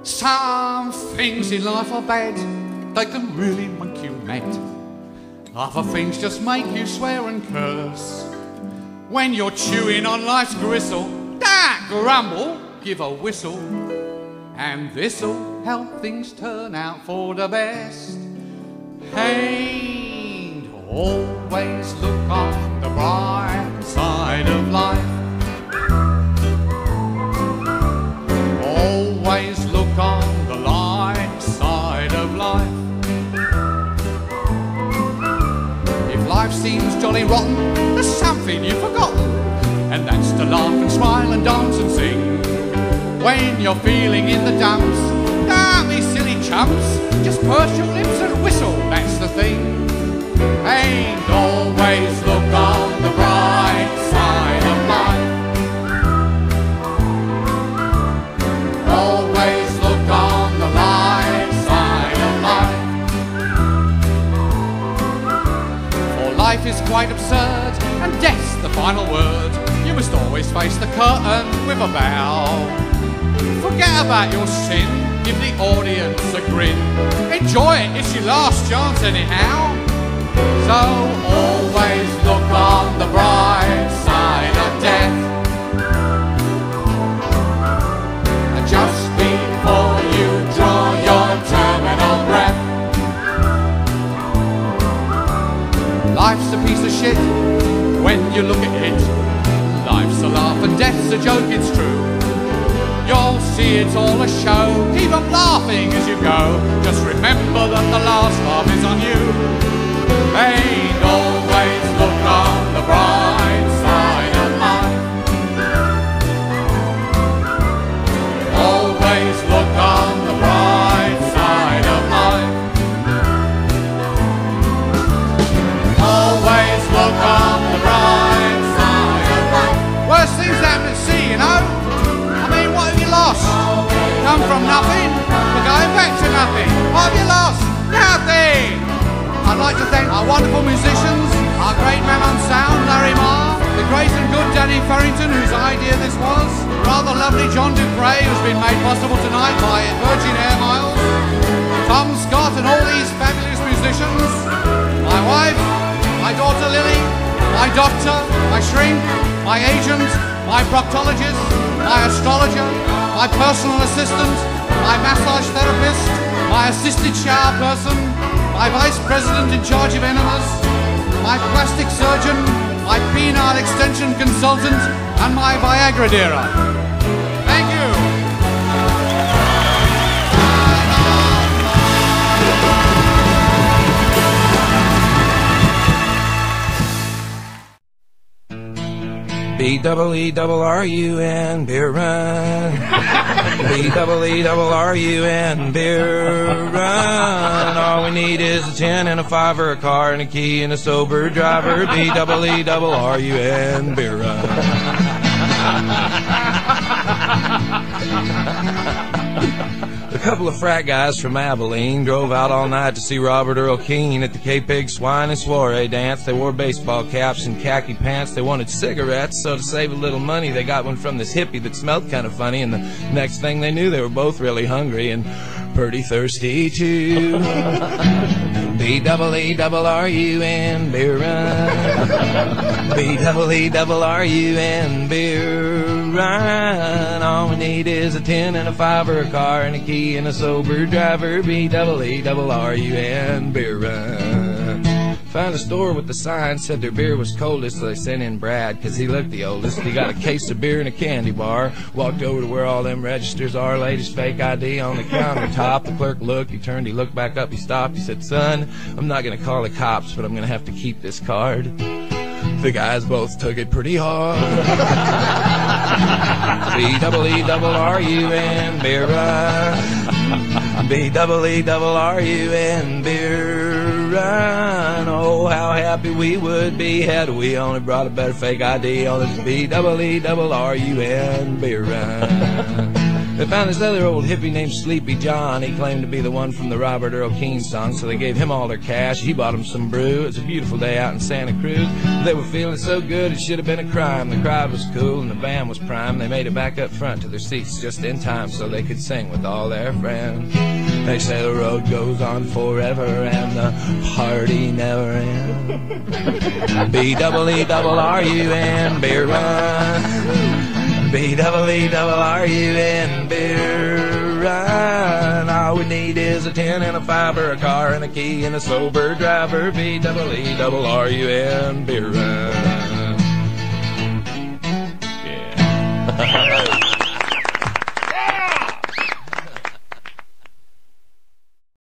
Some things in life are bad, they can really make you mad. Other things just make you swear and curse. When you're chewing on life's gristle, don't grumble, give a whistle, and this'll help things turn out for the best. And always look on the bright side of life. Always look on the light side of life. If life seems jolly rotten, there's something you've forgotten, and that's to laugh and smile and dance and sing. When you're feeling in the dumps, don't be silly chumps, just purse your lips and whistle, that's the thing. And always look on the bright side of life. Always look on the light side of life. For life is quite absurd, and death's the final word. You must always face the curtain with a bow. Forget about your sin, give the audience a grin. Enjoy it, it's your last chance anyhow. So always look on the bright side of death. And just before you draw your terminal breath. Life's a piece of shit when you look at it. Life's a laugh and death's a joke, it's true. You'll see it's all a show, keep on laughing as you go. Just remember that the last laugh is on you. And always look on the bright side of life. Always look on the bright side of life. Always look on the bright side of life. Worst things happen at sea, you know. What have you lost? Come from nothing, we're going back to nothing. What have you lost? Nothing! I'd like to thank our wonderful musicians, our great man on sound, Larry Marr, the great and good Danny Farrington, whose idea this was, the rather lovely John Dupre, who's been made possible tonight by Virgin Air Miles, Tom Scott and all these fabulous musicians, my wife, my daughter Lily, my doctor, my shrink, my agent, my proctologist, my astrologer, my personal assistant, my massage therapist, my assisted shower person, my vice president in charge of enemas, my plastic surgeon, my penile extension consultant, and my Viagra dearer. Thank you. B-double-E-double-R-U-N, beer run. B-double-E-double-R-U-N, beer run. All we need is a 10 and a 5 or a car and a key and a sober driver. B-double-E-double-R-U-N, beer run. A couple of frat guys from Abilene drove out all night to see Robert Earl Keen at the K-Pig Swine and Soiree dance. They wore baseball caps and khaki pants. They wanted cigarettes, so to save a little money, they got one from this hippie that smelled kind of funny. And the next thing they knew, they were both really hungry and pretty thirsty too. B-double-E-double-R-U-N, beer run. B-double-E-double-R-U-N, beer run. All we need is a 10 and a 5 or a car and a key and a sober driver. B-double-E-double-R-U-N, beer run. Found a store with the sign, said their beer was coldest, so they sent in Brad, 'cause he looked the oldest. He got a case of beer and a candy bar, walked over to where all them registers are, laid his fake ID on the countertop. The clerk looked, he turned, he looked back up, he stopped, he said, "Son, I'm not gonna call the cops, but I'm gonna have to keep this card." The guys both took it pretty hard. B-double-E-double-R-U-N, beer run. B-double-E-double-R-U-N, beer run. Oh, how happy we would be had we only brought a better fake ID on this B-double-E-double-R-U-N, beer run. They found this other old hippie named Sleepy John. He claimed to be the one from the Robert Earl Keen song, so they gave him all their cash. He bought them some brew. It was a beautiful day out in Santa Cruz. They were feeling so good it should have been a crime. The crowd was cool and the band was prime. They made it back up front to their seats just in time so they could sing with all their friends. They say the road goes on forever and the party never ends. B-double-E-double-R-U-N, beer run. B-double-E-double-R-U-N, beer run. All we need is a 10 and a 5 or a car and a key and a sober driver. B-double-E-double-R-U-N, beer run. Yeah.